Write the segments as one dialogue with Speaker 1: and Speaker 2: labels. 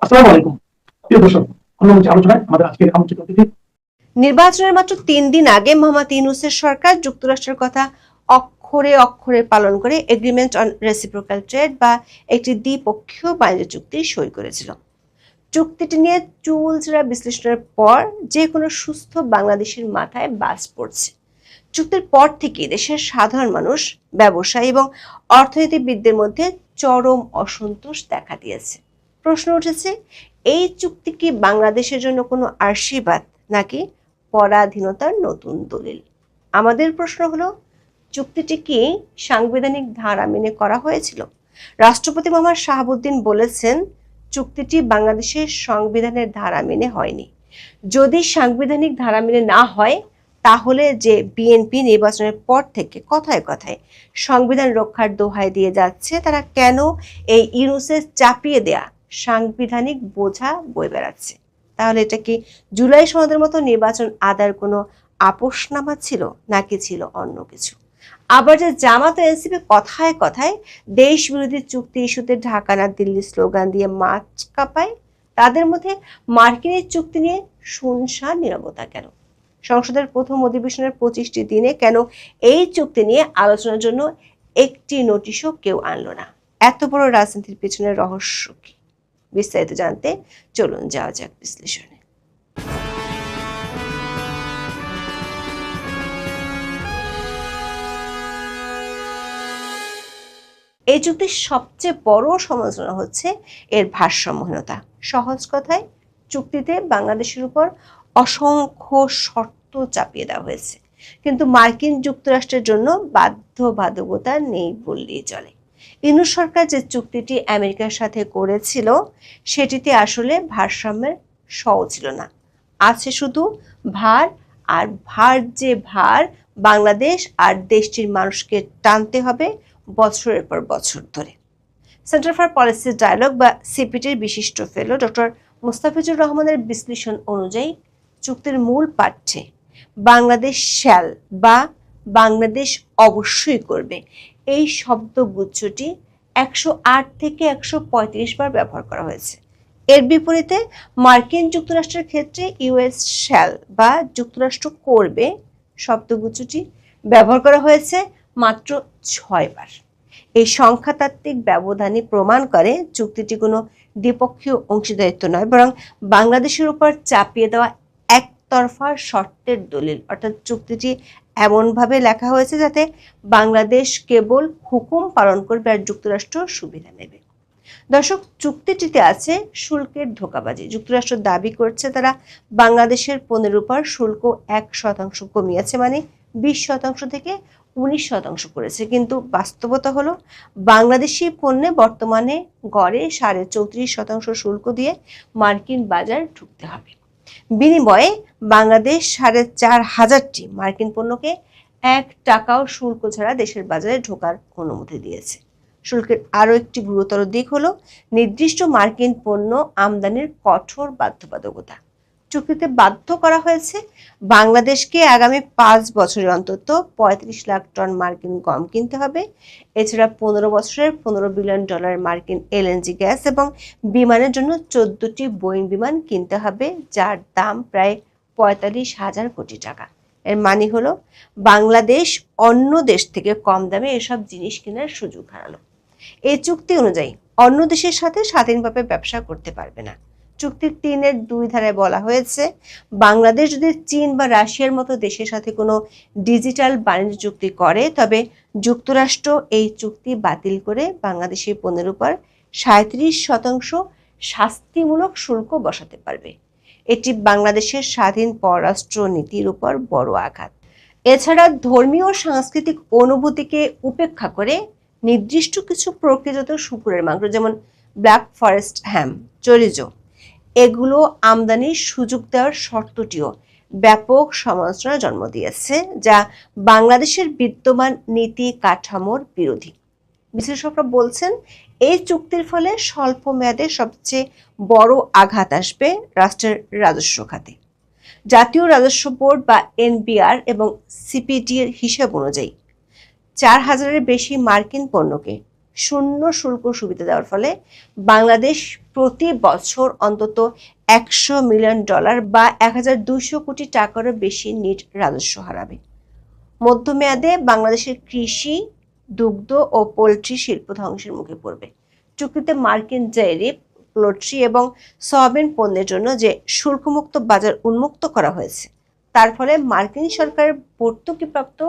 Speaker 1: আসসালামু আলাইকুম প্রিয় দর্শক, অন্য আলোচনায় আমাদের আজকের আমন্ত্রিত অতিথি।
Speaker 2: নির্বাচনের মাত্র ৩ দিন আগে মোহাম্মদ ইউনূসের সরকার যুক্তরাষ্ট্রের কথা অক্ষরে অক্ষরে পালন করে এগ্রিমেন্ট অন রেসিপ্রোকাল ট্রেড বা একটি দ্বিপক্ষীয় বাণিজ্য চুক্তি সই করেছিল। চুক্তিটি নিয়ে চুলচেরা বিশ্লেষণের পর যে কোনো সুস্থ বাংলাদেশের মাথায় বাজ পড়ছে। চুক্তির পর থেকেই দেশের সাধারণ মানুষ, ব্যবসায়ী এবং অর্থনীতিবিদদের মধ্যে চরম অসন্তোষ দেখা দিয়েছে। প্রশ্ন উঠেছে, এই চুক্তি কি বাংলাদেশের জন্য কোনো আশীর্বাদ নাকি পরাধীনতার নতুন দলিল? আমাদের প্রশ্ন হলো, চুক্তিটি কি সাংবিধানিক ধারা মেনে করা হয়েছিল? রাষ্ট্রপতি মোহাম্মদ শাহাবুদ্দিন বলেছেন, চুক্তিটি বাংলাদেশের সংবিধানের ধারা মেনে হয়নি। যদি সাংবিধানিক ধারা মেনে না হয়, তাহলে যে বিএনপি নির্বাচনের পর থেকে কথায় কথায় সংবিধান রক্ষার দোহাই দিয়ে যাচ্ছে, তারা কেন এই ইউনূসের চাপিয়ে দেয়া সাংবিধানিক বোঝা বয়ে বেড়াচ্ছে? তাহলে এটা কি জুলাই সনদের মতো নির্বাচন আদায়ের কোনো আপোষনামা ছিল, নাকি ছিল অন্য কিছু? আবার যে জামাত ও এনসিপি কথায় কথায় দেশ বিরোধী চুক্তি ইস্যুতে ঢাকা না দিল্লি স্লোগান দিয়ে মাঠ কাঁপায়, তাদের মধ্যে মার্কিনের চুক্তি নিয়ে শুনশান নীরবতা কেন? সংসদের প্রথম অধিবেশনের 25টি দিনে কেন এই চুক্তি নিয়ে আলোচনার জন্য একটি নোটিশও কেউ আনলো না? এত বড় রাজনীতির পেছনে রহস্য কি? বিস্তারিত জানতে চলুন যাওয়া যাক বিশ্লেষণে। এই চুক্তির সবচেয়ে বড় সমালোচনা হচ্ছে এর ভারসাম্যহীনতা। সহজ কথায়, চুক্তিতে বাংলাদেশের উপর অসংখ্য শর্ত চাপিয়ে দেওয়া হয়েছে, কিন্তু মার্কিন যুক্তরাষ্ট্রের জন্য বাধ্যবাধকতা নেই বললেই চলে। ইউনূস সরকার যে চুক্তিটি আমেরিকার সাথে করেছিল, সেটিতে আসলে ভারসাম্যের সও ছিল না। আছে শুধু ভার, আর ভার বাংলাদেশ আর দেশটির মানুষকে টানতে হবে বছরের পর বছর ধরে। সেন্টার ফর পলিসি ডায়ালগ বা সিপিটির বিশিষ্ট ফেলো ডক্টর মোস্তাফিজুর রহমানের বিশ্লেষণ অনুযায়ী, চুক্তির মূল পাঠ্যে বাংলাদেশ শ্যাল বা বাংলাদেশ অবশ্যই করবে এই শব্দগুচ্ছটি 108 থেকে 135 বার ব্যবহার করা হয়েছে। এর বিপরীতে মার্কিন যুক্তরাষ্ট্রের ক্ষেত্রে ইউএস শ্যাল বা যুক্তরাষ্ট্র করবে শব্দগুচ্ছটি ব্যবহার করা হয়েছে মাত্র 6 বার। এই সংখ্যাতাত্ত্বিক ব্যবধানই প্রমাণ করে চুক্তিটি কোনো দ্বিপক্ষীয় অংশীদারিত্ব নয়, বরং বাংলাদেশের উপর চাপিয়ে দেওয়া একতরফা শর্তের দলিল। অর্থাৎ চুক্তিটি এমনভাবে লেখা হয়েছে যাতে বাংলাদেশ কেবল হুকুম পালন করবে আর যুক্তরাষ্ট্র সুবিধা নেবে। দর্শক, চুক্তিটিতে আছে শুল্কের ধোঁকাবাজি। যুক্তরাষ্ট্র দাবি করছে তারা বাংলাদেশের পণ্যের উপর শুল্ক 1% কমিয়েছে, মানে 20% থেকে 19% করেছে। কিন্তু বাস্তবতা হলো, বাংলাদেশি পণ্যে বর্তমানে গড়ে 34.5% শুল্ক দিয়ে মার্কিন বাজার ঢুকতে হবে। বিনিময়ে বাংলাদেশ 4,500টি মার্কিন পণ্যকে 1 টাকাও শুল্ক ছাড়া দেশের বাজারে ঢোকার অনুমতি দিয়েছে। শুল্কের আরও একটি গুরুতর দিক হলো নির্দিষ্ট মার্কিন পণ্য আমদানির কঠোর বাধ্যবাধকতা। চুক্তিতে বাধ্য করা হয়েছে বাংলাদেশকে আগামী 5 বছরে অন্তত 35 লাখ টন মার্কিন গম কিনতে হবে। এছাড়া 15 বছরের $15 বিলিয়ন মার্কিন এলএনজি গ্যাস এবং বিমানের জন্য 14টি বোয়িং বিমান কিনতে হবে, যার দাম প্রায় 45,000 কোটি টাকা। এর মানে হলো বাংলাদেশ অন্য দেশ থেকে কম দামে এসব জিনিস কেনার সুযোগ হারালো। এই চুক্তি অনুযায়ী অন্য দেশের সাথে স্বাধীনভাবে ব্যবসা করতে পারবে না। চুক্তির 3-এর 2 ধারায় বলা হয়েছে, বাংলাদেশ যদি চীন বা রাশিয়ার মতো দেশের সাথে কোনো ডিজিটাল বাণিজ্য চুক্তি করে, তবে যুক্তরাষ্ট্র এই চুক্তি বাতিল করে বাংলাদেশি পণ্যের উপর 37% শাস্তিমূলক শুল্ক বসাতে পারবে। এটি বাংলাদেশের স্বাধীন পররাষ্ট্র নীতির উপর বড় আঘাত। এছাড়া ধর্মীয় ও সাংস্কৃতিক অনুভূতিকে উপেক্ষা করে নির্দিষ্ট কিছু প্রকৃত শুকুরের মাংস, যেমন ব্ল্যাক ফরেস্ট হ্যাম, চরিজো, এগুলো আমদানির সুযোগ দেওয়ার শর্তটিও ব্যাপক সমালোচনার জন্ম দিয়েছে, যা বাংলাদেশের বিদ্যমান নীতি কাঠামোর বিরোধী। বিশ্লেষকরা বলছেন, এই চুক্তির ফলে স্বল্প মেয়াদে সবচেয়ে বড় আঘাত আসবে রাষ্ট্রের রাজস্ব খাতে। জাতীয় রাজস্ব বোর্ড বা এনবিআর এবং সিপিডি এর হিসাব অনুযায়ী 4,000-এর বেশি মার্কিন পণ্যকে শূন্য শুল্ক সুবিধা দেওয়ার ফলে বাংলাদেশ প্রতি বছর অন্তত $100 মিলিয়ন বা 1200 কোটি টাকারও বেশি নিট রাজস্ব হারাবে। মধ্যমেয়াদে বাংলাদেশের কৃষি, দুগ্ধ ও পোল্ট্রি শিল্প ধ্বংসের মুখে পড়বে। চুক্তিতে মার্কিন ডেইরি, পোল্ট্রি এবং সয়াবিন পণ্যের জন্য যে শুল্কমুক্ত বাজার উন্মুক্ত করা হয়েছে, তার ফলে মার্কিন সরকারের ভর্তুকিপ্রাপ্ত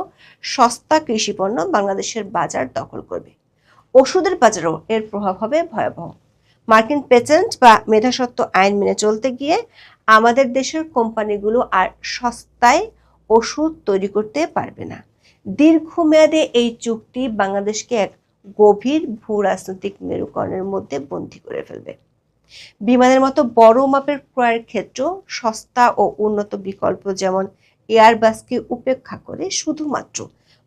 Speaker 2: সস্তা কৃষি পণ্য বাংলাদেশের বাজার দখল করবে। ওষুধের বাজারেও এর প্রভাব হবে ভয়াবহ। মার্কিন পেটেন্ট বা মেধাস্বত্ব আইন মেনে চলতে গিয়ে আমাদের দেশের কোম্পানিগুলো আর সস্তায় ওষুধ তৈরি করতে পারবে না। দীর্ঘমেয়াদে এই চুক্তি বাংলাদেশকে এক গভীর ভূ রাজনৈতিক মেরুকরণের মধ্যে বন্দী করে ফেলবে। বিমানের মতো বড় মাপের ক্রয়ের ক্ষেত্রেও সস্তা ও উন্নত বিকল্প যেমন এয়ারবাসকে উপেক্ষা করে শুধুমাত্র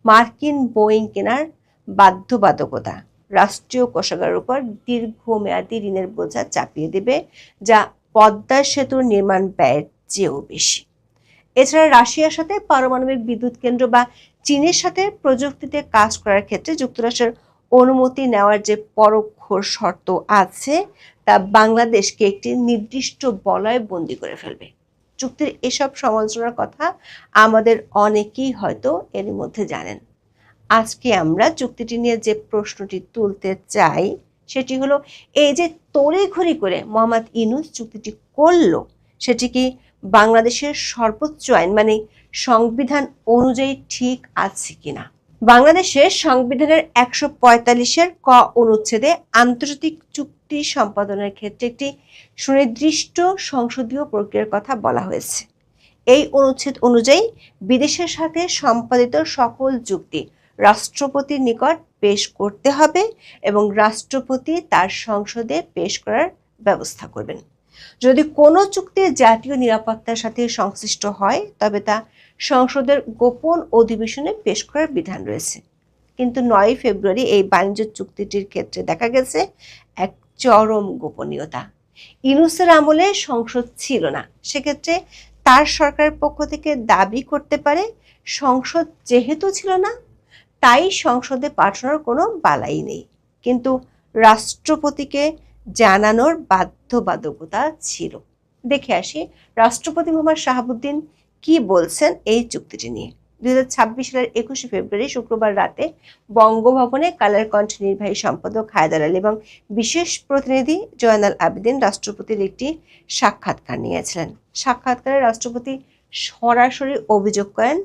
Speaker 2: মার্কিন বোয়িং কেনার বাধ্যবাধকতা রাষ্ট্রীয় কোষাগারের উপর দীর্ঘমেয়াদী ঋণের বোঝা চাপিয়ে দেবে, যা পদ্মা সেতুর নির্মাণ ব্যয়ের চেয়েও বেশি। এছাড়া রাশিয়ার সাথে পারমাণবিক বিদ্যুৎ কেন্দ্র বা চীনের সাথে প্রযুক্তিতে কাজ করার ক্ষেত্রে যুক্তরাষ্ট্রের অনুমতি নেওয়ার যে পরোক্ষ শর্ত আছে, তা বাংলাদেশকে একটি নির্দিষ্ট বলয়ে বন্দী করে ফেলবে। চুক্তির এসব সমালোচনার কথা আমাদের অনেকেই হয়তো এর মধ্যে জানেন। আজকে আমরা চুক্তিটি নিয়ে যে প্রশ্নটি তুলতে চাই সেটি হলো, এই যে তড়িঘড়ি করে মোহাম্মদ ইউনূস চুক্তিটি করলো, সেটি কি বাংলাদেশের সর্বোচ্চ আইন মানে সংবিধান অনুযায়ী ঠিক আছে কিনা? বাংলাদেশের সংবিধানের 145-এর ক অনুচ্ছেদে আন্তর্জাতিক চুক্তি সম্পাদনের ক্ষেত্রে একটি সুনির্দিষ্ট সংসদীয় প্রক্রিয়ার কথা বলা হয়েছে। এই অনুচ্ছেদ অনুযায়ী বিদেশের সাথে সম্পাদিত সকল চুক্তি রাষ্ট্রপতির নিকট পেশ করতে হবে এবং রাষ্ট্রপতি তার সংসদে পেশ করার ব্যবস্থা করবেন। যদি কোনো চুক্তি জাতীয় নিরাপত্তার সাথে সংশ্লিষ্ট হয়, তবে তা সংসদের গোপন অধিবেশনে পেশ করার বিধান রয়েছে। কিন্তু 9 ফেব্রুয়ারি এই বাণিজ্য চুক্তিটির ক্ষেত্রে দেখা গেছে এক চরম গোপনীয়তা। ইউনূসের আমলে সংসদ ছিল না, সেক্ষেত্রে তার সরকারের পক্ষ থেকে দাবি করতে পারে সংসদ যেহেতু ছিল না, তাই সংসদে পাঠানোর কোনো বালাই নেই। কিন্তু রাষ্ট্রপতিকে জানানোর বাধ্যবাধকতা ছিল। দেখে আসি রাষ্ট্রপতি মোহাম্মদ শাহাবুদ্দিন কি বলছেন এই চুক্তিটি নিয়ে। 2026 সালের 21 ফেব্রুয়ারি শুক্রবার রাতে বঙ্গভবনে কালের কণ্ঠ নির্বাহী সম্পাদক হায়দার আলী এবং বিশেষ প্রতিনিধি জয়নাল আবেদিন রাষ্ট্রপতির একটি সাক্ষাৎকার নিয়েছিলেন। সাক্ষাৎকারে রাষ্ট্রপতি সরাসরি অভিযোগ করেন,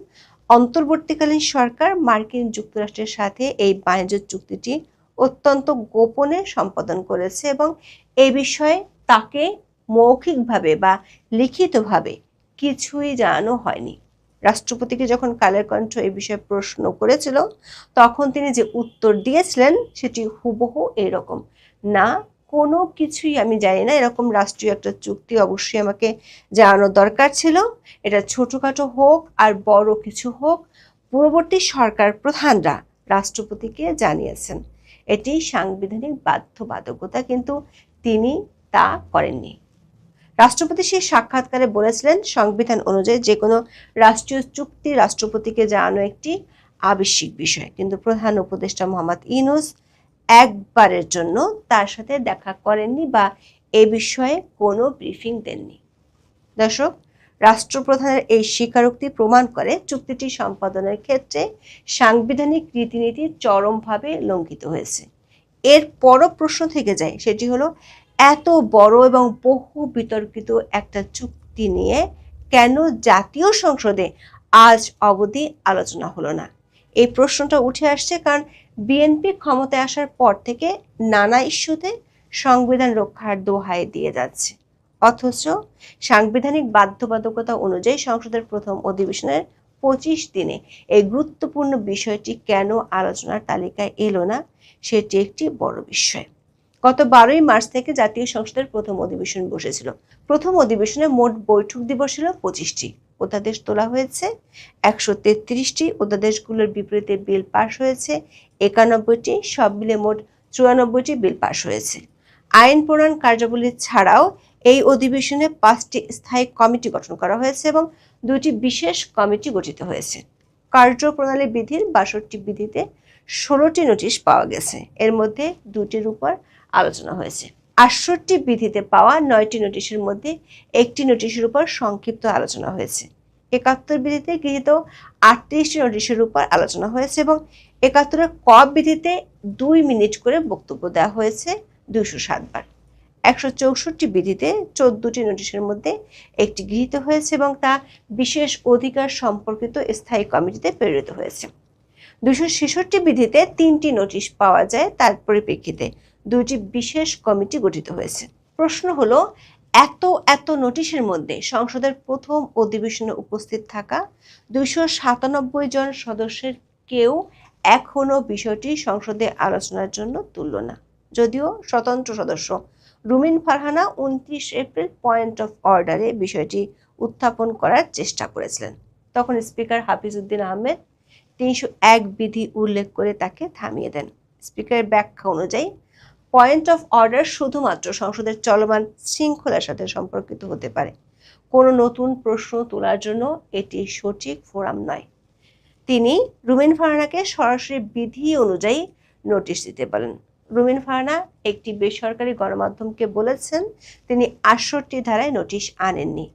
Speaker 2: অন্তর্বর্তীকালীন সরকার মার্কিন যুক্তরাষ্ট্রের সাথে এই বাণিজ্য চুক্তিটি অত্যন্ত গোপনে সম্পাদন করেছে এবং এই বিষয়ে তাকে মৌখিকভাবে বা লিখিতভাবে কিছুই জানানো হয়নি। রাষ্ট্রপতিকে যখন কালের কণ্ঠ এই বিষয়ে প্রশ্ন করেছিল, তখন তিনি যে উত্তর দিয়েছিলেন সেটি হুবহু এরকম, না কোনো কিছুই আমি জানি না, এরকম রাষ্ট্রীয় একটা চুক্তি অবশ্যই আমাকে জানানো দরকার ছিল। এটা ছোটখাটো হোক আর বড় কিছু হোক, পূর্ববর্তী সরকার প্রধানরা রাষ্ট্রপতিকে জানিয়েছেন। এটি সাংবিধানিক বাধ্যবাধকতা, কিন্তু তিনি তা করেননি। রাষ্ট্রপতি সেই সাক্ষাৎকারে বলেছিলেন, সংবিধান অনুযায়ী যে কোনো রাষ্ট্রীয় চুক্তি রাষ্ট্রপতিকে জানানো একটি আবশ্যিক বিষয়, কিন্তু প্রধান উপদেষ্টা মোহাম্মদ ইউনূস একবারের জন্য তার সাথে দেখা করেননি বা এ বিষয়ে কোনো ব্রিফিং দেননি। দর্শক, রাষ্ট্রপ্রধানের এই স্বীকারোক্তি প্রমাণ করে চুক্তিটি সম্পাদনের ক্ষেত্রে সাংবিধানিক রীতিনীতি চরমভাবে লঙ্ঘিত হয়েছে। এর পরও প্রশ্ন থেকে যায়, সেটি হলো, এত বড় এবং বহু বিতর্কিত একটা চুক্তি নিয়ে কেন জাতীয় সংসদে আজ অবধি আলোচনা হলো না? এই প্রশ্নটা উঠে আসছে কারণ বিএনপি ক্ষমতায় আসার পর থেকে নানা ইস্যুতে সংবিধান রক্ষার দোহাই দিয়ে যাচ্ছে, অথচ সাংবিধানিক বাধ্যবাধকতা অনুযায়ী সংসদের প্রথম অধিবেশনের 25 দিনে এই গুরুত্বপূর্ণ বিষয়টি কেন আলোচনার তালিকায় এলো না, সেটি একটি বড় বিষয়। গত 12ই মার্চ থেকে জাতীয় সংসদের প্রথম অধিবেশন বসেছিল। প্রথম অধিবেশনে মোট বৈঠক দিবস ছিল 25টি, অধ্যাদেশ তোলা হয়েছে 133টি, অধ্যাদেশগুলোর বিপরীতে বিল পাশ হয়েছে 91টি, সব মিলে মোট 94টি বিল পাশ হয়েছে। আইন প্রণয়ন কার্যাবলী ছাড়াও এই অধিবেশনে 5টি স্থায়ী কমিটি গঠন করা হয়েছে এবং 2টি বিশেষ কমিটি গঠিত হয়েছে। কার্যপ্রণালী বিধির 62 বিধিতে 16টি নোটিশ পাওয়া গেছে। এর মধ্যে 2টির উপর আলোচনা হয়েছে। 68 বিধিতে পাওয়া 9টি নোটিশের মধ্যে 1টি নোটিশের উপর সংক্ষিপ্ত আলোচনা হয়েছে। 71 বিধিতে গৃহীত 38টি নোটিশের উপর আলোচনা হয়েছে এবং 71 ক বিধিতে 2 মিনিট করে বক্তব্য দেওয়া হয়েছে 207 বার। 164 বিধিতে 14টি নোটিশের মধ্যে একটি গৃহীত হয়েছে এবং তা বিশেষ অধিকার সম্পর্কিত স্থায়ী কমিটিতে প্রেরিত হয়েছে। 266 বিধিতে 3টি নোটিশ পাওয়া যায়, তার পরিপ্রেক্ষিতে 2টি বিশেষ কমিটি গঠিত হয়েছে। প্রশ্ন হলো, এত নোটিশের মধ্যে সংসদের প্রথম অধিবেশনে উপস্থিত থাকা 297 জন সদস্যের কেউ এখনো বিষয়টি সংসদে আলোচনার জন্য তুলল না। যদিও স্বতন্ত্র সদস্য রুমিন ফারহানা 29 এপ্রিল পয়েন্ট অফ অর্ডারে বিষয়টি উত্থাপন করার চেষ্টা করেছিলেন। তখন স্পিকার হাফিজউদ্দিন আহমেদ 301 বিধি উল্লেখ করে তাকে থামিয়ে দেন। স্পিকারের ব্যাখ্যা অনুযায়ী পয়েন্ট অফ অর্ডার শুধুমাত্র সংসদের চলমান শৃঙ্খলার সাথে সম্পর্কিত হতে পারে। কোনো নতুন প্রশ্ন তোলার জন্য এটি সঠিক ফোরাম নয়। তিনি রুমিন ফারহানাকে সরাসরি বিধি অনুযায়ী নোটিশ দিতে বলেন। রুমিন ফারহানা একটি বেসরকারি গণমাধ্যমকে বলেছেন তিনি 68 ধারায় নোটিশ আনেননি।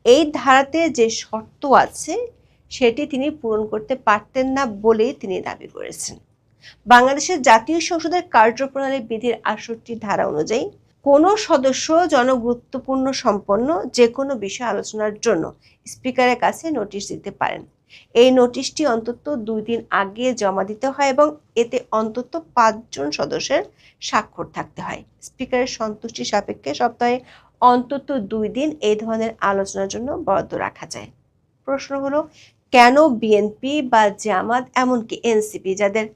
Speaker 2: এই ধারাতে যে শর্ত আছে সেটি তিনি পূরণ করতে পারতেন না বলেই তিনি দাবি করেছেন। বাংলাদেশের জাতীয় সংসদের কার্যপ্রণালী বিধির 68 ধারা অনুযায়ী কোনো সদস্য জনগুরুত্বপূর্ণ সম্পন্ন যে কোনো বিষয় আলোচনার জন্য স্পিকারের কাছে নোটিশ দিতে পারেন। এই নোটিশটি অন্তত 2 দিন আগে জমা দিতে হয় এবং এতে অন্তত 5 জন সদস্যের স্বাক্ষর থাকতে হয়। স্পিকারের সন্তুষ্টি সাপেক্ষে সপ্তাহে অন্তত 2 দিন এই ধরনের আলোচনার জন্য বরাদ্দ রাখা যায়। প্রশ্ন হলো, কেন বিএনপি বা জামাত এমনকি এনসিপি যাদের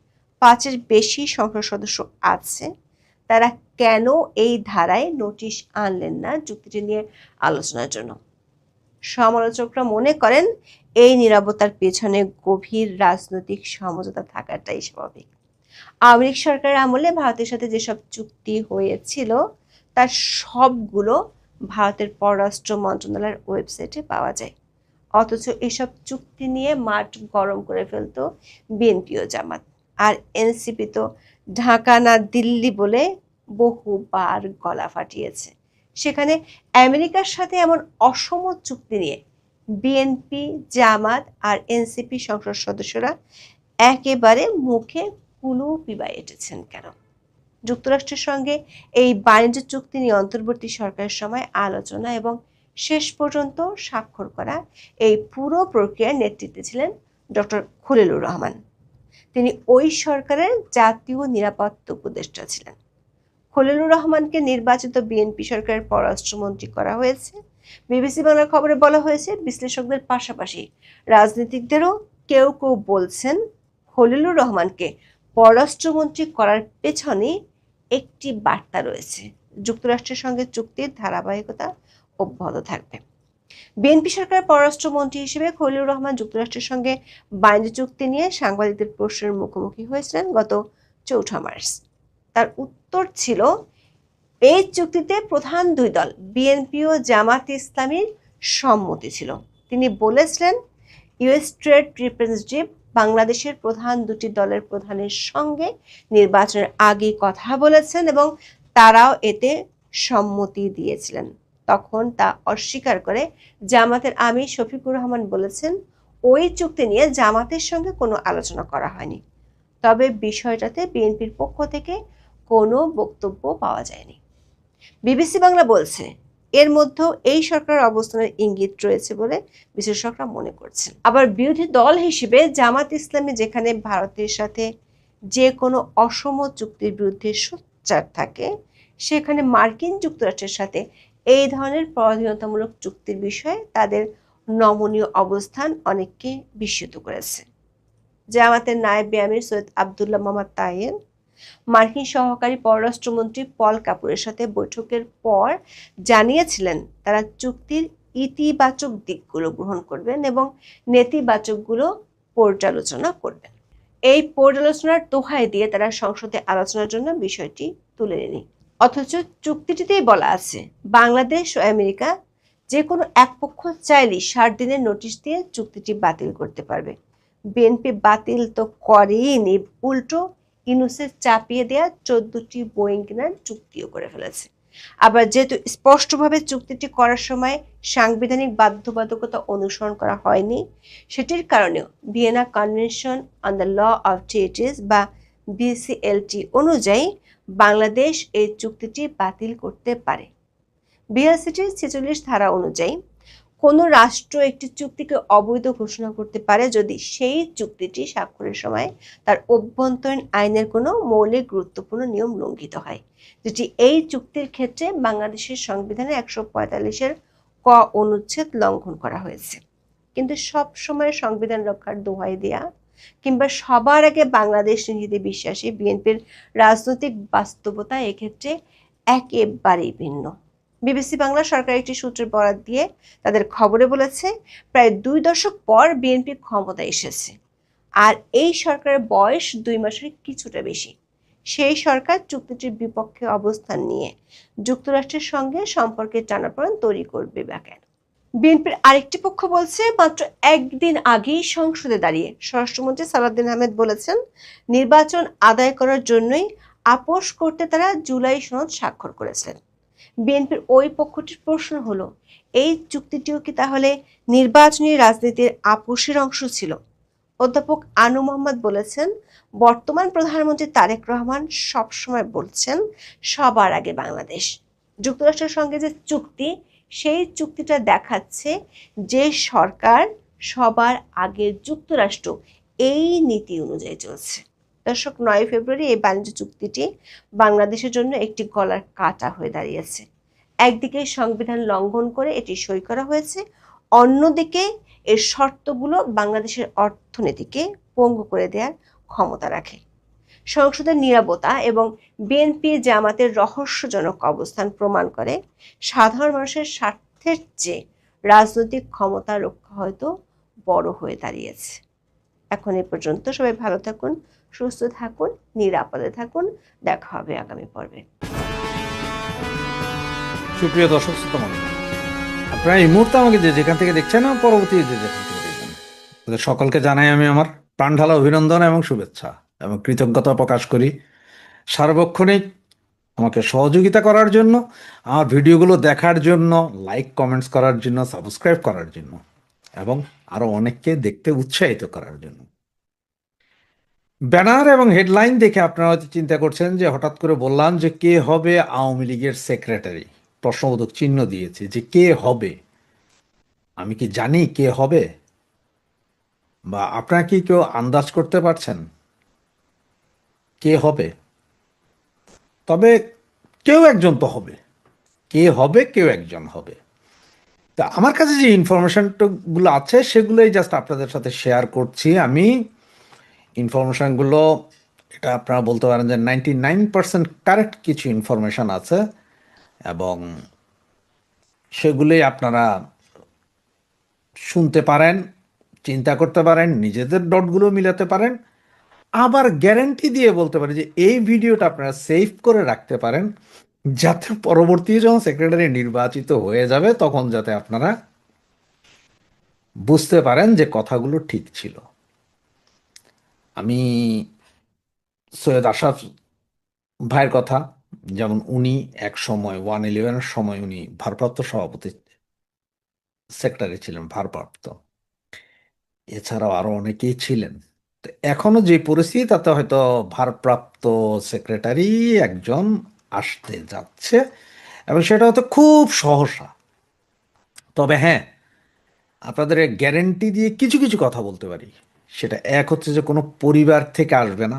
Speaker 2: 5-এর বেশি সংসদ সদস্য আছে তারা কেন এই ধারায় নোটিশ আনলেন না যুক্তিটি নিয়ে আলোচনার জন্য? সমালোচকরা মনে করেন এই নীরবতার পেছনে গভীর রাজনৈতিক সমঝোতা থাকাটাই স্বাভাবিক। আওয়ামী লীগ সরকারের আমলে ভারতের সাথে যেসব চুক্তি হয়েছিল তার সবগুলো ভারতের পররাষ্ট্র মন্ত্রণালয়ের ওয়েবসাইটে পাওয়া যায়। অথচ এসব চুক্তি নিয়ে মাঠ গরম করে ফেলতো বিএনপি ও জামাত। আর এনসিপি তো ঢাকা না দিল্লি বলে বহুবার গলা ফাটিয়েছে। সেখানে আমেরিকার সাথে এমন অসম চুক্তি নিয়ে বিএনপি, জামাত আর এনসিপি সংসদ সদস্যরা একেবারে মুখে কুলু পিবায় এঁটেছেন কেন? যুক্তরাষ্ট্রের সঙ্গে এই বাণিজ্য চুক্তি নিয়ে অন্তর্বর্তী সরকারের সময় আলোচনা এবং শেষ পর্যন্ত স্বাক্ষর করা এই পুরো প্রক্রিয়ার নেতৃত্বে ছিলেন ডক্টর খলিলুর রহমান। তিনি ওই সরকারের জাতীয় নিরাপত্তা উপদেষ্টা ছিলেন। খলিলুর রহমানকে নির্বাচিত বিএনপি সরকারের পররাষ্ট্রমন্ত্রী করা হয়েছে। বিবিসি বাংলার খবরে বলা হয়েছে, বিশ্লেষকদের পাশাপাশি রাজনীতিকদেরও কেউ কেউ বলছেন খলিলুর রহমানকে পররাষ্ট্রমন্ত্রী করার পেছনে একটি বার্তা রয়েছে, যুক্তরাষ্ট্রের সঙ্গে চুক্তির ধারাবাহিকতা অব্যাহত থাকবে। বিএনপি সরকারের পররাষ্ট্রমন্ত্রী হিসেবে খলিলুর রহমান যুক্তরাষ্ট্রের সঙ্গে বাণিজ্য চুক্তি নিয়ে সাংবাদিকদের প্রশ্নের মুখোমুখি হয়েছিলেন গত 4 মার্চ। তার উত্তর ছিল, এই চুক্তিতে প্রধান 2 দল বিএনপি ও জামাত ইসলামীর সম্মতি ছিল। তিনি বলেছিলেন, ইউএস ট্রেড রিপ্রেজেন্টেটিভ বাংলাদেশের প্রধান 2টি দলের প্রধানের সঙ্গে নির্বাচনের আগে কথা বলেছেন এবং তারাও এতে সম্মতি দিয়েছিলেন। তখন তা অস্বীকার করে জামাতের আমির শফিকুর রহমান বলেছেন, ওই চুক্তি নিয়ে জামাতের সঙ্গে কোনো আলোচনা করা হয়নি। তবে বিষয়টাতে বিএনপির পক্ষ থেকে কোনো বক্তব্য পাওয়া যায়নি। বিবিসি বাংলা বলছে, এর মধ্যেও এই সরকারের অবস্থানের ইঙ্গিত রয়েছে বলে বিশ্লেষকরা মনে করছেন। আবার বিরোধী দল হিসেবে জামাত ইসলামী যেখানে ভারতের সাথে যে কোনো অসম চুক্তির বিরুদ্ধে সোচ্চার থাকে, সেখানে মার্কিন যুক্তরাষ্ট্রের সাথে এই ধরনের পরাধীনতামূলক চুক্তির বিষয়ে তাদের নমনীয় অবস্থান অনেককে বিস্মিত করেছে। জামাতের নায়েবে আমির সৈয়দ আবদুল্লাহ মোহাম্মদ তাহের মার্কিন সহকারী পররাষ্ট্রমন্ত্রী পল কাপুরের সাথে বৈঠকের পর জানিয়েছিলেন তারা চুক্তির ইতিবাচক দিকগুলো গ্রহণ করবেন এবং নেতিবাচকগুলো পর্যালোচনা করবেন। এই পর্যালোচনার দোহাই দিয়ে তারা সংসদে আলোচনার জন্য বিষয়টি তুলে নেন। অথচ চুক্তিটিতেই বলা আছে, বাংলাদেশ ও আমেরিকা যে কোনো এক পক্ষ চাইলেই 60 দিনের নোটিশ দিয়ে চুক্তিটি বাতিল করতে পারবে। বিএনপি বাতিল তো করেনি, উল্টো ইউনূসের চাপিয়ে দেয়া 14টি বোয়িং কেনার চুক্তিও করে ফেলেছে। আবার যেহেতু স্পষ্টভাবে চুক্তিটি করার সময় সাংবিধানিক বাধ্যবাধকতা অনুসরণ করা হয়নি, সেটির কারণেও Vienna Convention on the law of treaties বা বিসিএলটি অনুযায়ী বাংলাদেশ এই চুক্তিটি বাতিল করতে পারে। বিএলসিটির 46 ধারা অনুযায়ী কোনো রাষ্ট্র একটি চুক্তিকে অবৈধ ঘোষণা করতে পারে যদি সেই চুক্তিটি স্বাক্ষরের সময় তার অভ্যন্তরীণ আইনের কোনো মৌলিক গুরুত্বপূর্ণ নিয়ম লঙ্ঘিত হয়, যেটি এই চুক্তির ক্ষেত্রে বাংলাদেশের সংবিধানের 145-এর ক অনুচ্ছেদ লঙ্ঘন করা হয়েছে। কিন্তু সব সময় সংবিধান রক্ষার দোহাই দেয়া কিংবা সবার আগে বাংলাদেশ নীতিতে বিশ্বাসী বিএনপির রাজনৈতিক বাস্তবতা এক্ষেত্রে একেবারেই ভিন্ন। বিবিসি বাংলা সরকার একটি সূত্রের বরাত দিয়ে তাদের খবরে বলেছে, প্রায় 2 দশক পর বিএনপি ক্ষমতায় এসেছে, আর এই সরকারের বয়স 2 মাসের কিছুটা বেশি। সেই সরকার চুক্তিটির বিপক্ষে অবস্থান নিয়ে যুক্তরাষ্ট্রের সঙ্গে সম্পর্কের টানাপোড়েন তৈরি করবে বা কেন? বিএনপির আরেকটি পক্ষ বলছে, মাত্র একদিন আগেই সংসদে দাঁড়িয়ে স্বরাষ্ট্রমন্ত্রী সালাউদ্দিন আহমেদ বলেছেন, নির্বাচন আদায় করার জন্যই আপোষ করতে তারা জুলাই সনদ স্বাক্ষর করেছিলেন। বিএনপির ওই পক্ষটির প্রশ্ন হলো, এই চুক্তিটিও কি তাহলে নির্বাচনী রাজনীতির আপোষের অংশ ছিল? অধ্যাপক আনু মোহাম্মদ বলেছেন, বর্তমান প্রধানমন্ত্রী তারেক রহমান সবসময় বলছেন সবার আগে বাংলাদেশ। যুক্তরাষ্ট্রের সঙ্গে যে চুক্তি, সেই চুক্তিটা দেখাচ্ছে যে সরকার সবার আগে যুক্তরাষ্ট্র এই নীতি অনুযায়ী চলছে। দর্শক, 9 ফেব্রুয়ারি এই বাণিজ্য চুক্তিটি বাংলাদেশের জন্য একটি গলার কাঁটা হয়ে দাঁড়িয়েছে। একদিকে সংবিধান লঙ্ঘন করে এটি সই করা হয়েছে, অন্যদিকে এর শর্তগুলো বাংলাদেশের অর্থনীতিকে পঙ্গু করে দেওয়ার ক্ষমতা রাখে। সংসদের নীরবতা এবং বিএনপি জামাতের রহস্যজনক অবস্থান প্রমাণ করে সাধারণ মানুষের স্বার্থের চেয়ে রাজনৈতিক ক্ষমতা রক্ষা হয়তো বড় হয়ে দাঁড়িয়েছে। এখন এ পর্যন্ত। সবাই ভালো থাকুন, সুস্থ থাকুন, নিরাপদে থাকুন। দেখা হবে আগামী পর্বে।
Speaker 3: সুপ্রিয় দর্শক শ্রোতা মণ্ডলী, আপনারা এই মুহূর্তে আমাকে যেখান থেকে দেখছেন, পরবর্তী যেখান থেকে দেখবেন, তাদের সকলকে জানাই আমি আমার প্রাণঢালা অভিনন্দন এবং শুভেচ্ছা এবং কৃতজ্ঞতা প্রকাশ করি সার্বক্ষণিক আমাকে সহযোগিতা করার জন্য, আমার ভিডিওগুলো দেখার জন্য, লাইক কমেন্টস করার জন্য, সাবস্ক্রাইব করার জন্য এবং আরো অনেককে দেখতে উৎসাহিত করার জন্য। ব্যানার এবং হেডলাইন দেখে আপনারা হয়তো চিন্তা করছেন যে হঠাৎ করে বললাম যে কে হবে আওয়ামী লীগের সেক্রেটারি, প্রশ্নবোধক চিহ্ন দিয়েছে যে কে হবে। আমি কি জানি কে হবে? বা আপনারা কি কেউ আন্দাজ করতে পারছেন কে হবে? তবে কেউ একজন তো হবে। কে হবে? কেউ একজন হবে। তা আমার কাছে যে ইনফরমেশনগুলো আছে সেগুলোই জাস্ট আপনাদের সাথে শেয়ার করছি। আমি ইনফরমেশনগুলো, এটা আপনারা বলতে পারেন যে 99% কারেক্ট কিছু ইনফরমেশন আছে এবং সেগুলোই আপনারা শুনতে পারেন, চিন্তা করতে পারেন, নিজেদের ডটগুলো মিলাতে পারেন। আবার গ্যারান্টি দিয়ে বলতে পারি যে এই ভিডিওটা আপনারা সেভ করে রাখতে পারেন, যাতে পরবর্তী যখন সেক্রেটারি নির্বাচিত হয়ে যাবে তখন যাতে আপনারা বুঝতে পারেন যে কথাগুলো ঠিক ছিল। আমি সৈয়দ আশরাফ ভাইয়ের কথা, যেমন উনি এক সময় 111-এর সময় উনি ভারপ্রাপ্ত সভাপতি সেক্রেটারি ছিলেন, ভারপ্রাপ্ত। এছাড়াও আরো অনেকেই ছিলেন। তো এখনো যে পরিস্থিতি, তাতে হয়তো ভারপ্রাপ্ত সেক্রেটারি একজন আসতে যাচ্ছে এবং সেটা হয়তো খুব সহসা। তবে হ্যাঁ, আপনাদের গ্যারেন্টি দিয়ে কিছু কিছু কথা বলতে পারি। সেটা এক হচ্ছে যে কোনো পরিবার থেকে আসবে না,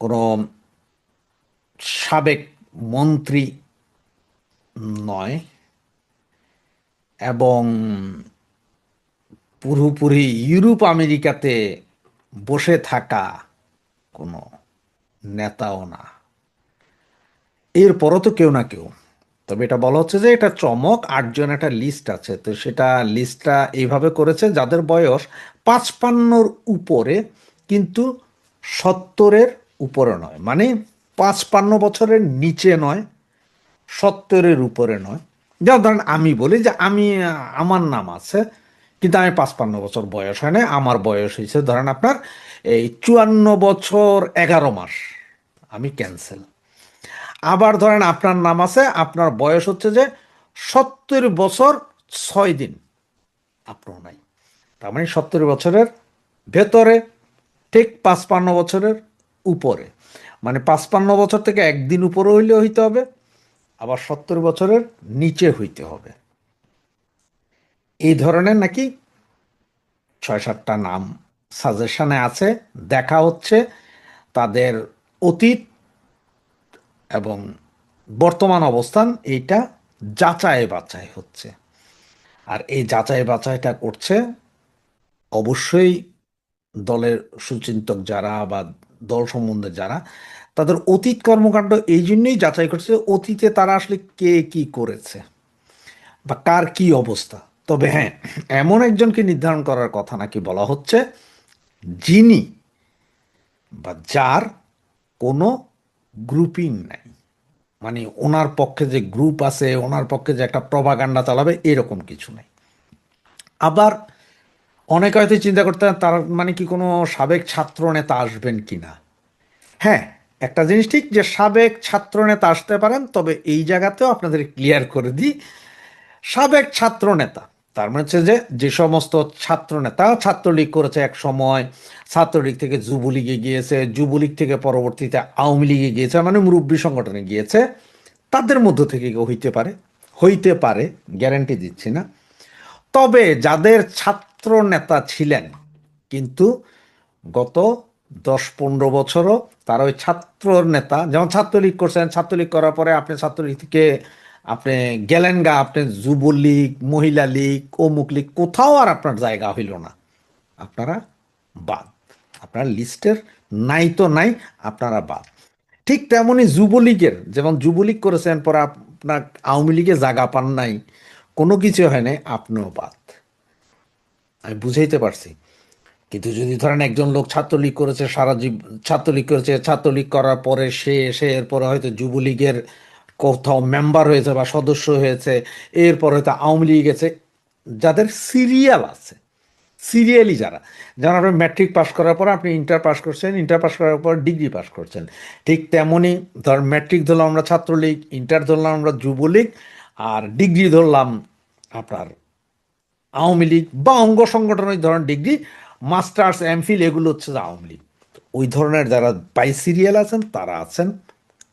Speaker 3: কোনো সাবেক মন্ত্রী নয়, এবং পুরোপুরি ইউরোপ আমেরিকাতে বসে থাকা কোনো নেতাও না। এরপরও তো কেউ না কেউ। তবে এটা বলা হচ্ছে যে এটা চমক, 8 জন একটা লিস্ট আছে। তো সেটা লিস্টটা এইভাবে করেছে যাদের বয়স 55-র উপরে, কিন্তু 70-এর উপরে নয়, মানে 55 বছরের নিচে নয়, 70-এর উপরে নয়। যেমন ধরেন আমি বলি যে আমার নাম আছে, কিন্তু আমি 55 বছর বয়স হয় না, আমার বয়স হয়েছে ধরেন আপনার এই 54 বছর 11 মাস, আমি ক্যান্সেল। আবার ধরেন আপনার নাম আছে, আপনার বয়স হচ্ছে যে 70 বছর 6 দিন, আপনার নাই। তার মানে 70 বছরের ভেতরে, ঠিক 55 বছরের উপরে, মানে 55 বছর থেকে একদিন উপরে হইলে হইতে হবে, আবার 70 বছরের নিচে হইতে হবে। এই ধরনের নাকি 6-7টা নাম সাজেশনে আছে। দেখা হচ্ছে তাদের অতীত এবং বর্তমান অবস্থান, এইটা যাচাই বাছাই হচ্ছে। আর এই যাচাই বাছাইটা করছে অবশ্যই দলের সুচিন্তক যারা বা দল সম্বন্ধে যারা, তাদের অতীত কর্মকাণ্ড এই জন্যই যাচাই করছে, অতীতে তারা আসলে কে কি করেছে বা কার কি অবস্থা। তবে হ্যাঁ, এমন একজনকে নির্ধারণ করার কথা নাকি বলা হচ্ছে, যিনি বা যার কোনো গ্রুপিং নাই, মানে ওনার পক্ষে যে গ্রুপ আছে, ওনার পক্ষে যে একটা প্রপাগান্ডা চালাবে, এরকম কিছু নেই। আবার অনেকে হয়তো চিন্তা করতে পারেন, তার মানে কি কোনো সাবেক ছাত্র নেতা আসবেন কিনা। হ্যাঁ, একটা জিনিস ঠিক যে সাবেক ছাত্র নেতা আসতে পারেন, তবে এই জায়গাতেও আপনাদের ক্লিয়ার করে দিই, সাবেক ছাত্র নেতা তার মানে হচ্ছে যে যে সমস্ত ছাত্র নেতা ছাত্রলীগ করেছে এক সময়, ছাত্রলীগ থেকে যুবলীগে গিয়েছে, যুবলীগ থেকে পরবর্তীতে আওয়ামী লীগে গিয়েছে, মানে মুরব্বী সংগঠনে গিয়েছে, তাদের মধ্য থেকে কেউ হইতে পারে, গ্যারান্টি দিচ্ছি না। তবে যাদের ছাত্র নেতা ছিলেন, কিন্তু গত 10-15 বছরও তারা ওই ছাত্র নেতা, যেমন ছাত্রলীগ করছেন, ছাত্রলীগ করার পরে আপনি ছাত্রলীগ থেকে আপনি গেলেন গা, আপনি যুবলীগ, মহিলা লীগ, অমুক লীগ, কোথাও আর আপনার জায়গা হইল না, আপনারা বাদ, আপনার লিস্টের নাই তো নাই, আপনারা বাদ। ঠিক তেমনই যুবলীগের, যেমন যুবলীগ করেছেন পরে আপনার আওয়ামী লীগে জায়গা পান নাই, কোনো কিছু হয় নাই, আপনিও বাদ। আমি বুঝাইতে পারছি। কিন্তু যদি ধরেন একজন লোক ছাত্রলীগ করেছে, সারা ছাত্রলীগ করেছে, ছাত্রলীগ করার পরে সে এসে এরপরে হয়তো যুবলীগের কোথাও মেম্বার হয়েছে বা সদস্য হয়েছে, এরপর হয়তো আওয়ামী লীগ গেছে, যাদের সিরিয়াল আছে, সিরিয়ালি যারা, যেমন আপনি ম্যাট্রিক পাস করার পর আপনি ইন্টার পাস করছেন, ইন্টার পাস করার পর ডিগ্রি পাস করছেন, ঠিক তেমনই ধর ম্যাট্রিক ধরলাম আমরা ছাত্রলীগ, ইন্টার ধরলাম আমরা যুবলীগ, আর ডিগ্রি ধরলাম আপনার আওয়ামী লীগ বা অঙ্গ সংগঠন, ওই ধরনের ডিগ্রি, মাস্টার্স, এমফিল, এগুলো হচ্ছে যে আওয়ামী লীগ। ওই ধরনের যারা বাই সিরিয়াল আছেন তারা আছেন,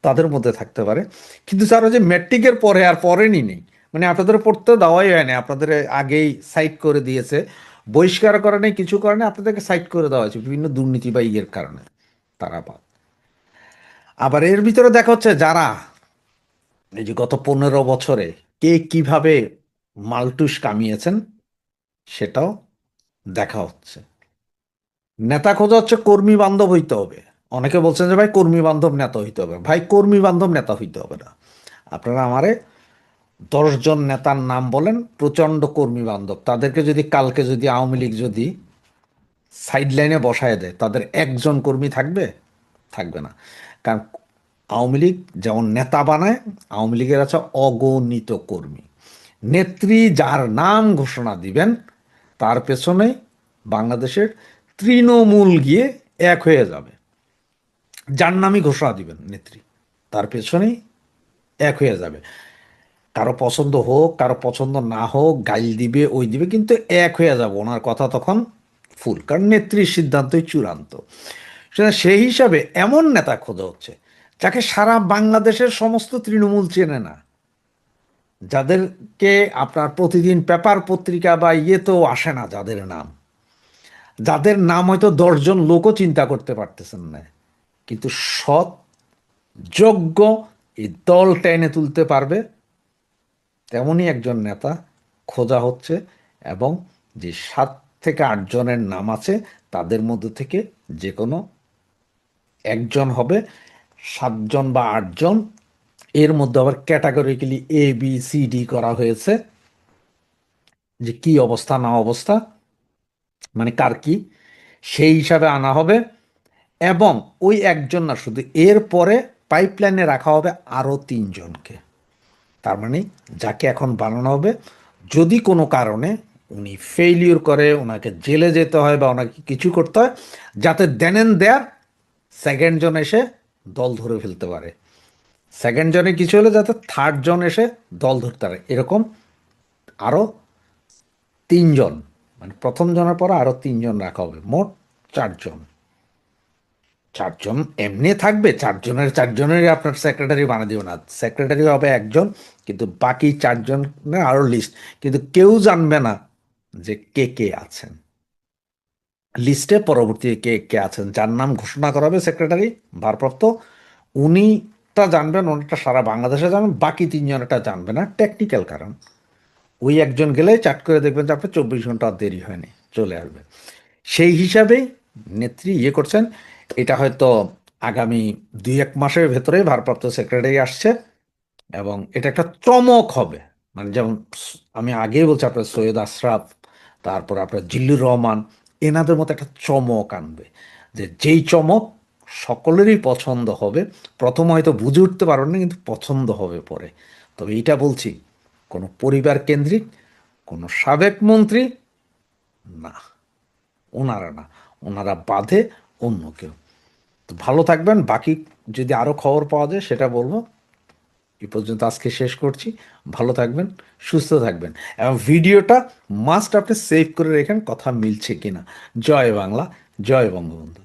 Speaker 3: তাদের মধ্যে থাকতে পারে। কিন্তু যারা যে ম্যাট্রিকের পরে আর পড়েনি নেই, মানে আপনাদের পড়তে দেওয়াই হয় না, আপনাদের আগেই সাইড করে দিয়েছে, বহিষ্কার করে নেই, কিছু করে নেই, আপনাদেরকে সাইড করে দেওয়া হয়েছে বিভিন্ন দুর্নীতি বা ইয়ের কারণে, তারা বাদ। আবার এর ভিতরে দেখা হচ্ছে যারা এই যে গত 15 বছরে কে কিভাবে মালটুস কামিয়েছেন, সেটাও দেখা হচ্ছে। নেতা খোঁজা হচ্ছে কর্মী বান্ধব হইতে হবে। অনেকে বলছেন যে ভাই কর্মী বান্ধব নেতা হইতে হবে, ভাই কর্মী বান্ধব নেতা হইতে হবে না। আপনারা আমারে 10 জন নেতার নাম বলেন প্রচণ্ড কর্মী বান্ধব, তাদেরকে যদি কালকে যদি আওয়ামী লীগ যদি সাইড লাইনে বসায় দেয়, তাদের একজন কর্মী থাকবে? থাকবে না। কারণ আওয়ামী লীগ যেমন নেতা বানায়, আওয়ামী লীগের আছে অগণিত কর্মী। নেত্রী যার নাম ঘোষণা দিবেন, তার পেছনে বাংলাদেশের তৃণমূল গিয়ে এক হয়ে যাবে। যার নামই ঘোষণা দিবেন নেত্রী, তার পেছনেই এক হয়ে যাবে। কারো পছন্দ হোক, কারো পছন্দ না হোক, গাইল দিবে, ওই দিবে, কিন্তু এক হয়ে যাবে, ওনার কথা তখন ফুল, কারণ নেত্রীর সিদ্ধান্তই চূড়ান্ত। সেই হিসাবে এমন নেতা খোঁজা হচ্ছে যাকে সারা বাংলাদেশের সমস্ত তৃণমূল চেনে না, যাদেরকে আপনার প্রতিদিন পেপার পত্রিকা বা ইয়েতেও আসে না, যাদের নাম হয়তো 10 জন লোকও চিন্তা করতে পারতেছেন না, কিন্তু সৎ, যোগ্য, এই দল টেনে তুলতে পারবে, তেমনই একজন নেতা খোঁজা হচ্ছে। এবং যে 7 থেকে 8 জনের নাম আছে, তাদের মধ্যে থেকে যে কোনো একজন হবে। 7 জন বা 8 জন, এর মধ্যে আবার ক্যাটাগরিক্যালি ABCD করা হয়েছে, যে কি অবস্থা না অবস্থা, মানে কার কি, সেই হিসাবে আনা হবে। এবং ওই একজন না শুধু, এর পরে পাইপলাইনে রাখা হবে আরও 3 জনকে। তার মানে যাকে এখন বানানো হবে, যদি কোনো কারণে উনি ফেইলিউর করে, ওনাকে জেলে যেতে হয় বা ওনাকে কিছু করতে হয়, যাতে দেন এন্ড দেয়ার সেকেন্ড জন এসে দল ধরে ফেলতে পারে, সেকেন্ড জনে কিছু হলে যাতে থার্ড জন এসে দল ধরতে পারে। এরকম আরও 3 জন, মানে প্রথম জনের পরে আরও 3 জন রাখা হবে, মোট 4 জন। 4 জন এমনি থাকবে, 4জনের আপনার সেক্রেটারি বানিয়ে দেবে না, সেক্রেটারি হবে একজন, কিন্তু বাকি 4জনের আরও লিস্ট, কিন্তু কেউ জানবে না যে কে কে আছেন লিস্টে, পরবর্তী কে কে আছেন, যার নাম ঘোষণা করা হবে সেক্রেটারি ভারপ্রাপ্ত, উনিটা জানবেন, ওনারটা সারা বাংলাদেশে জানবেন, বাকি 3জনেরটা জানবে না, টেকনিক্যাল কারণ। ওই একজন গেলে চাট করে দেখবেন যে আপনার 24 ঘন্টা আর দেরি হয়নি, চলে আসবে। সেই হিসাবেই নেত্রী করছেন। এটা হয়তো আগামী 2-1 মাসের ভেতরে ভারপ্রাপ্ত সেক্রেটারি আসছে, এবং এটা একটা চমক হবে। মানে যেমন আমি আগেই বলছি, আপনার সৈয়দ আশরাফ, তারপর আপনার জিল্লুর রহমান, এনাদের মতো একটা চমক আনবে, যেই চমক সকলেরই পছন্দ হবে। প্রথম হয়তো বুঝে উঠতে পারবেন না, কিন্তু পছন্দ হবে পরে। তবে এইটা বলছি, কোনো পরিবার কেন্দ্রিক, কোনো সাবেক মন্ত্রী না, ওনারা না, ওনারা বাদে অন্য কেউ। তো ভালো থাকবেন, বাকি যদি আরও খবর পাওয়া যায় সেটা বলবো। এই পর্যন্ত আজকে শেষ করছি। ভালো থাকবেন, সুস্থ থাকবেন, এবং ভিডিওটা মাস্ট আপনি সেভ করে রেখেন, কথা মিলছে কিনা। জয় বাংলা, জয় বঙ্গবন্ধু।